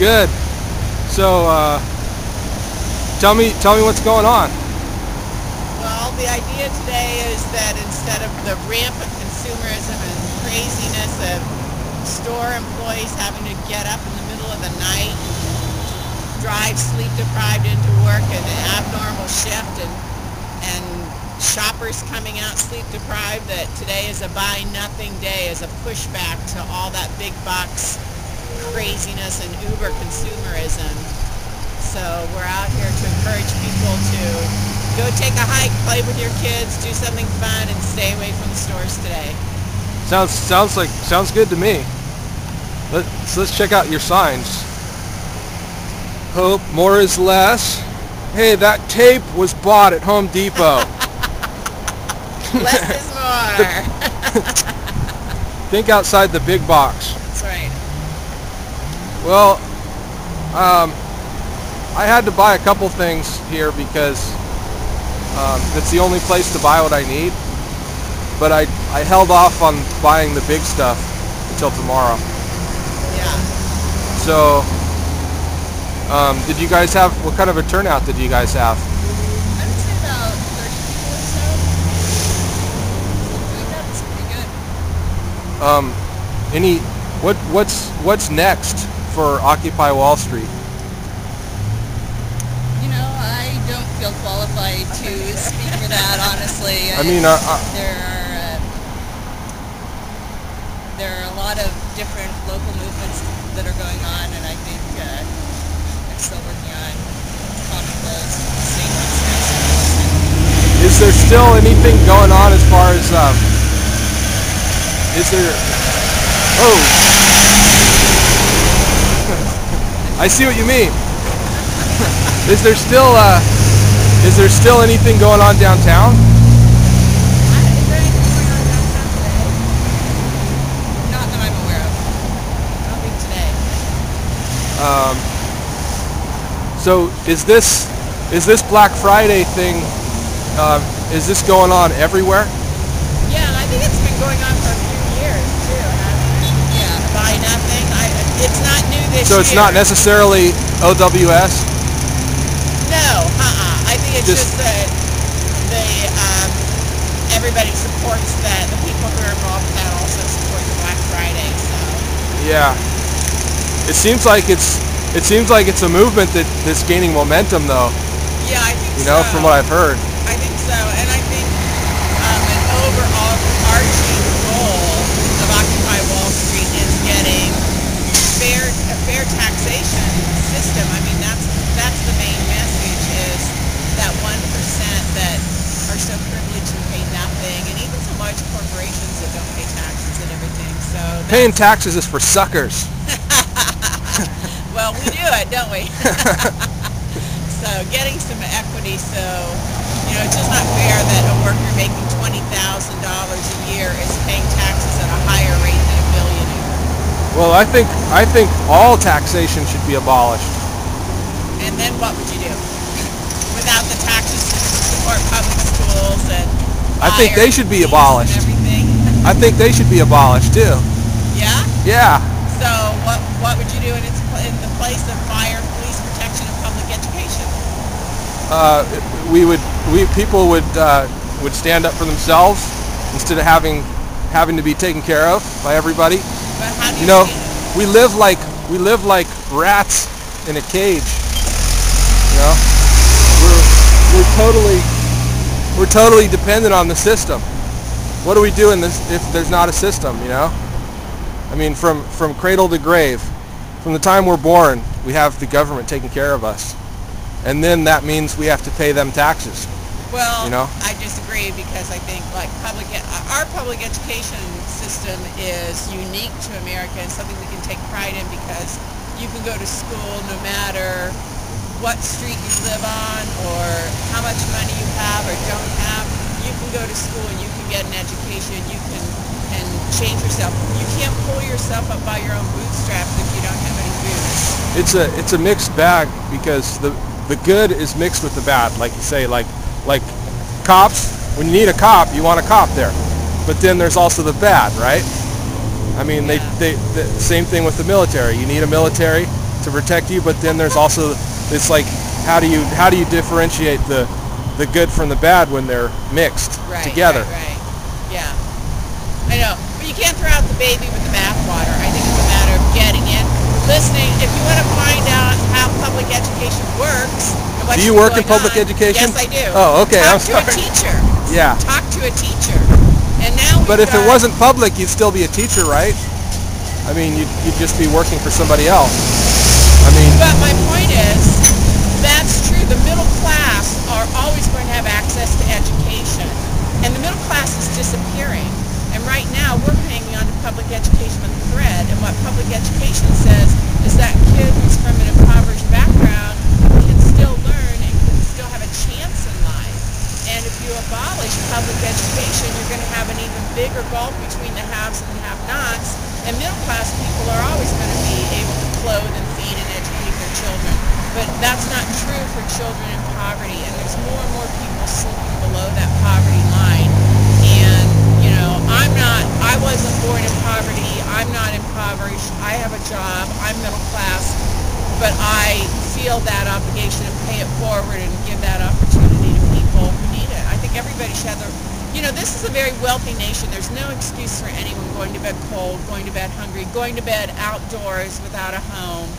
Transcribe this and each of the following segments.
Good. So, tell me what's going on. Well, the idea today is that instead of the rampant consumerism and craziness of store employees having to get up in the middle of the night, drive sleep-deprived into work in an abnormal shift, and shoppers coming out sleep-deprived, that today is a buy-nothing day, as a pushback to all that big-box craziness and uber consumerism. So we're out here to encourage people to go take a hike, play with your kids, do something fun, and stay away from the stores today. Sounds good to me. Let's check out your signs. Hope more is less. Hey, that tape was bought at Home Depot. Less is more. Think outside the big box. That's right. Well, I had to buy a couple things here because it's the only place to buy what I need. But I held off on buying the big stuff until tomorrow. Yeah. So, did you guys have, what kind of a turnout did you guys have? I would say about 30 people or so. I think that's pretty good. What's next for Occupy Wall Street? You know, I don't feel qualified to speak for that, honestly. I mean, there are a lot of different local movements that are going on, and I think they're still working on common goals. Is there still anything going on as far as, is there, oh, I see what you mean. Is there still anything going on downtown? Is there anything going on downtown today? Not that I'm aware of. I don't think today. So is this Black Friday thing, is this going on everywhere? Yeah, and I think it's been going on for a few years too, hasn't it? Yeah. Buy nothing. It's not new this year. So it's not necessarily OWS? No, I think it's just that everybody supports that. The people who are involved in that also support the Black Friday. So. Yeah. It seems like it's a movement that's gaining momentum, though. Yeah, I think so. You know, from what I've heard. I think so, and I think an overall arching goal of Occupy Wall Street is getting a fair taxation system. I mean, that's the main message, is that 1% that are so privileged and pay nothing, and even some large corporations that don't pay taxes and everything. So Paying taxes is for suckers. Well, we do it, don't we? So getting some equity, so it's just not fair that a worker making $20,000 a year is paying taxes at a higher rate than a billionaire. Well, I think all taxation should be abolished. And then what would you do? Without the taxes to support public schools and I think they should be abolished. And everything. I think they should be abolished too. Yeah? Yeah. So what would you do in the place of fire, police protection, and public education? People would stand up for themselves instead of having to be taken care of by everybody. But how do You know, we live like rats in a cage. You know, we're totally dependent on the system. What do we do if there's not a system? You know, I mean, from cradle to grave, from the time we're born, we have the government taking care of us, and then that means we have to pay them taxes. Well, you know? I disagree, because I think our public education system is unique to America and something we can take pride in, because you can go to school no matter what street you live on or how much money you have or don't have. You can go to school and you can get an education. You can change yourself. You can't pull yourself up by your own bootstraps if you don't have any boots. It's a mixed bag, because the good is mixed with the bad, like you say, like cops. When you need a cop, you want a cop there, but then there's also the bad, right? I mean, the same thing with the military. You need a military, to protect you, but then there's also, it's like, how do you differentiate the good from the bad when they're mixed together? Right. Yeah. I know. But you can't throw out the baby with the bathwater. I think it's a matter of getting in, listening. If you want to find out how public education works and what's Do you work in public education? Yes, I do. Oh, okay. Talk to a teacher. Yeah. Talk to a teacher. And now But if it wasn't public, you'd still be a teacher, right? I mean, you'd just be working for somebody else. I mean... But my point is, that's true. The middle class are always going to have access to education. And the middle class is disappearing. And right now, we're hanging on to public education with a thread. And what public education says is that kid who's from an impoverished background can still learn and can still have a chance in life. And if you abolish public education, you're going to have an even bigger gulf between the haves and the have-nots. And middle-class people are always going to be able to clothe and feed and educate their children. But that's not true for children in poverty. And there's more and more people slipping below that poverty line. And, you know, I wasn't born in poverty. I'm not impoverished. I have a job. I'm middle class. But I feel that obligation to pay it forward and give that opportunity to people who need it. I think everybody should have their... You know, this is a very wealthy nation. There's no excuse for anyone going to bed cold, going to bed hungry, going to bed outdoors without a home.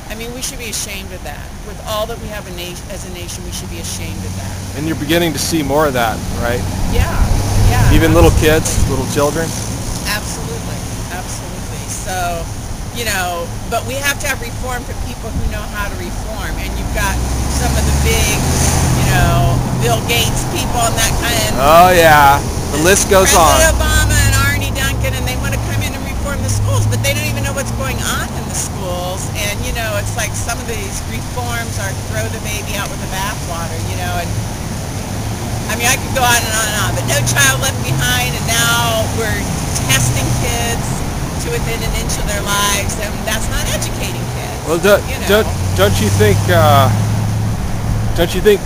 I mean, we should be ashamed of that. With all that we have as a nation, we should be ashamed of that. And you're beginning to see more of that, right? Yeah. Even little kids, little children? Absolutely. So, you know, but we have to have reform for people who know how to reform. And you've got some of the big, you know, Bill Gates people and that kind of... Oh, yeah. The list goes on. President Obama and Arnie Duncan, and they want to come in and reform the schools, but they don't even know what's going on in the schools. And, you know, it's like some of these reforms are throw the baby out with the bathwater, you know. And I mean, I could go on and on and on, but No Child Left Behind, and now we're testing kids to within an inch of their lives, and that's not educating kids. Well, don't you think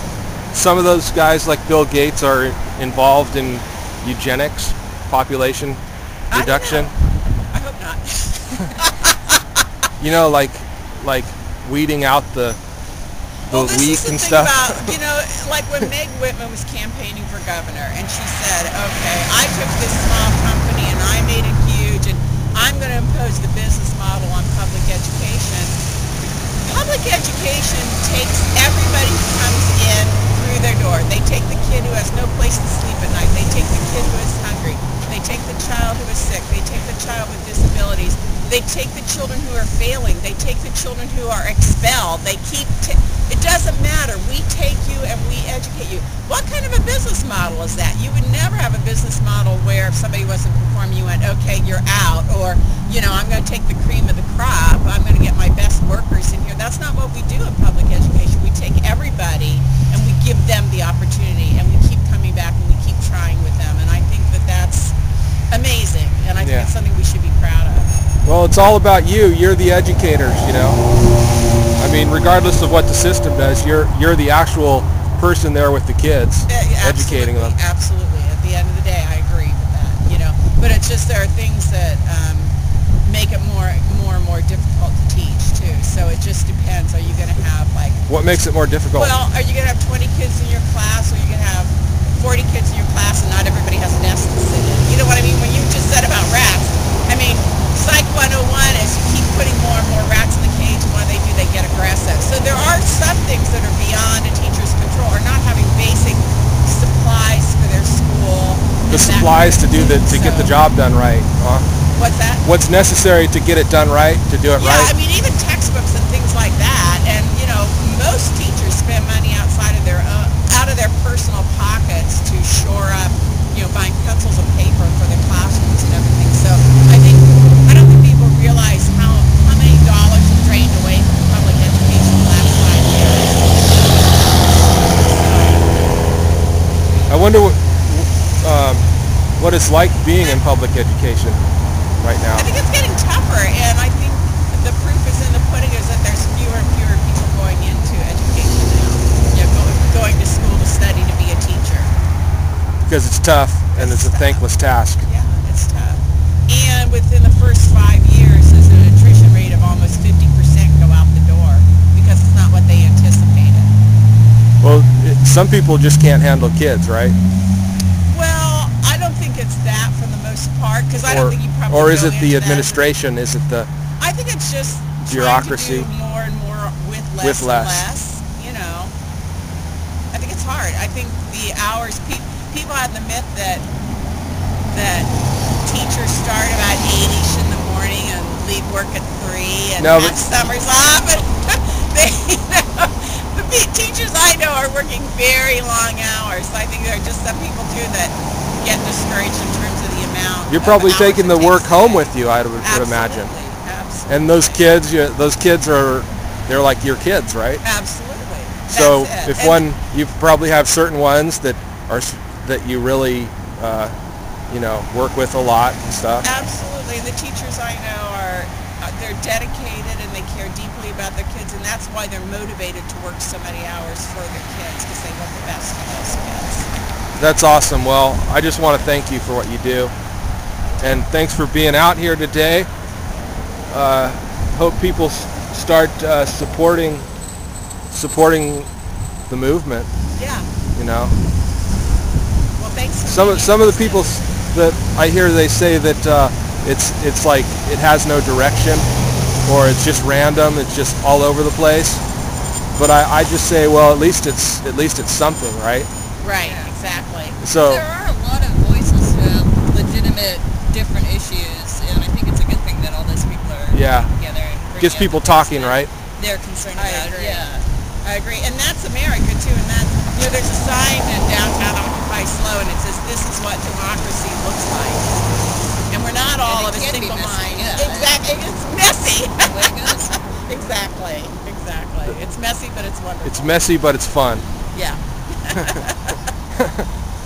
some of those guys like Bill Gates are involved in eugenics, population reduction? I hope not. You know, like weeding out the wheat and stuff. About, you know, like when Meg Whitman was campaigning for governor, and she said, okay, I took this small company and I made it huge, and I'm going to impose the business model on public education. Public education takes everybody who comes in through their door. They take the kid who has no place to sleep at night. They take the kid who is hungry. They take the child who is sick. They take the child with disabilities. They take the children who are failing. They take the children who are expelled. They keep... It doesn't matter. We take you and we educate you. What kind of a business model is that? You would never have a business model where if somebody wasn't performing, you went, okay, you're out. Or, you know, I'm going to take the cream of the crop. I'm going to get my best workers in here. That's not what we do in public education. We take everybody and we give them the opportunity, and we keep coming back and we keep trying with them. And I think that that's amazing. And I think it's something we should be proud of. Well, it's all about you. You're the educators, you know. I mean, regardless of what the system does, you're the actual person there with the kids, educating them. Absolutely. At the end of the day, I agree with that, you know. But it's just there are things that make it more and more difficult to teach, too. So it just depends. Are you going to have, like... What makes it more difficult? Well, are you going to have 20 kids in your class, or are you going to have 40 kids in your class and not everybody has a desk to sit in? You know what I mean? When you just said about rats, I mean... Psych 101 is you keep putting more and more rats in the cage, and what do? They get aggressive. So there are some things that are beyond a teacher's control, or not having basic supplies for their school. The supplies to get the job done right. Huh? What's that? What's necessary to get it done right, to do it right? Yeah, I mean, even textbooks and things like that. And, you know, most teachers spend money outside of out of their personal pockets to shore up, you know, buying pencils and paper for their classrooms and everything. So I don't think people realize how many dollars are drained away from public education the last 5 years. I wonder what it's like being in public education right now. I think it's getting tougher, and I think the proof is in the pudding is that there's fewer and fewer people going into education now. You know, going to school to study to be a teacher. Because it's tough, and it's a thankless task. Yeah, it's tough. And within the first 5 years, there's an attrition rate of almost 50% go out the some people just can't handle kids, right? Well, I don't think it's that for the most part, because I don't think you probably. Or is go it the into that. administration? Is it the I think it's just bureaucracy? trying to do more and more with less. With less. And less. You know, I think it's hard. I think the hours people have the myth that teachers start about 8ish in the morning and leave work at 3, and No, have summers off, and they, the teachers I know are working very long hours. So I think there are just some people too that get discouraged in terms of the amount. You're probably of hours taking it the work takes home today. with you, I would imagine. Absolutely. And those kids are, they're like your kids, right? Absolutely. So That's it. if you probably have certain ones that you really, work with a lot and stuff. Absolutely. And the teachers I know they're dedicated and they care deeply about their kids, and that's why they're motivated to work so many hours for their kids, because they want the best for those kids. That's awesome. Well, I just want to thank you for what you do, and thanks for being out here today. Hope people start supporting the movement. Yeah. You know. Well, thanks. Some of the people that I hear, they say that it's like it has no direction, or it's just random. It's just all over the place. But I just say, well, at least it's something, right? Right. Exactly. So there are a lot of voices to legitimate different issues, and I think it's a good thing that all those people are coming together and gets people talking, right? They're concerned I about. agree. Yeah. I agree, and that's America too. And that's there's a sign in downtown Occupy S.L.O.CA, and it says, "This is what democracy looks like." And we're not all of a can be single messy, mind. yeah. Exactly, it's messy. The way it goes. Exactly. It's messy, but it's wonderful. It's messy, but it's fun. Yeah.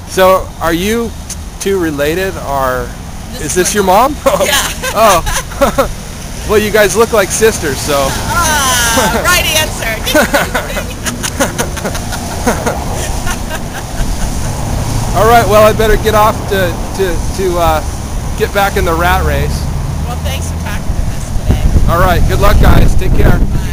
So, are you two related, or is this my your mom? Yeah. Oh. Well, you guys look like sisters, so. Right answer. All right. Well, I better get off to get back in the rat race. Well, thanks for talking with us today. All right. Good luck, guys. Take care. Bye.